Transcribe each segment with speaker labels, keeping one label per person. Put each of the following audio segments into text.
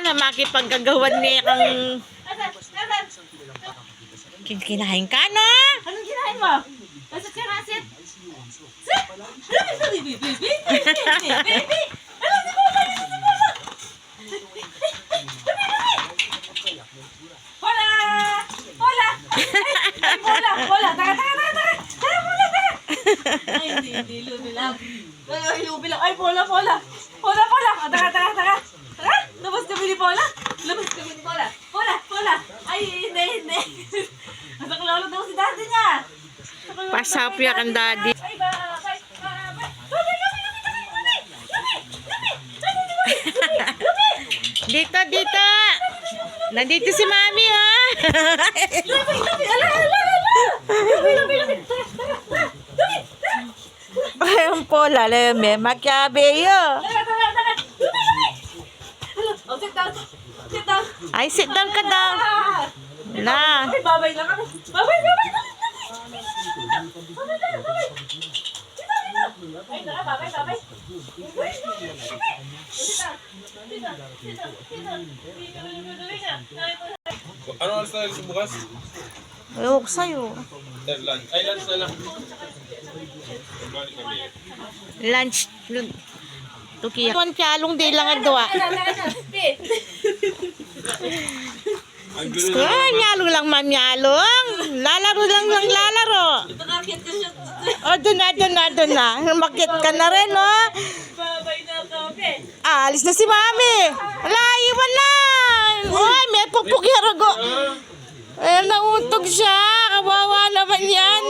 Speaker 1: na makipagkagawan niya kang... Kinain ka, no?
Speaker 2: Anong kinain mo? Basit ka na, sit. Sit! Baby! Baby! Alam, si Papa! Si Papa! Hola! Hola! Ay, bola! Bola! Taka! Taka, bola! Taka! Ay, hindi. Lubi lang. Ay, lubi lang. Ay, bola! Bola! Taka! Taka! Labas kami ni Bola! Bola! Ay, hindi. Nasaklolo daw si daddy niya.
Speaker 1: Pasapya kang daddy.
Speaker 2: Ay, bakay.
Speaker 1: Dito. Nandito si Mami, oh. Ay, ang pola, leme. Makiabeyo.
Speaker 2: Oh, sit down.
Speaker 1: Ay, sit down ka daw. Na.
Speaker 2: Ay, babay lang kami. Babay. Ay, tara, babay.
Speaker 3: Ano oras na alis bukas?
Speaker 1: Ayoko sa'yo.
Speaker 3: Lunch. Ay, lunch na lang. Balik kami.
Speaker 1: Lunch. Tukiya. Tuan kyalong di lang adwa.
Speaker 3: Ang gulo na.
Speaker 1: Ay, nyalong lang mamyalong. Lalaro.
Speaker 2: Nakakit ka siya.
Speaker 1: O, doon na. Makit ka na rin, oh.
Speaker 2: Babay na kami.
Speaker 1: Alis na si Mami. Wala, iwan lang. Uy, may pupuk yarago. Ay, nauntog siya. Kawawa naman yan.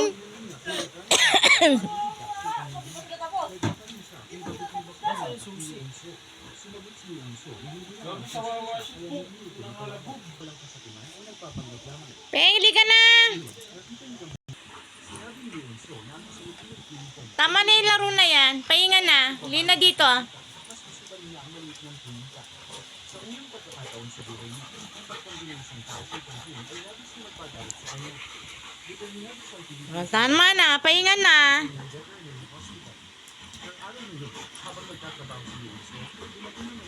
Speaker 1: Pengli ka na. Tama na yung laro na yan. Pahinga na. Lina dito. Tama na. Pahinga na.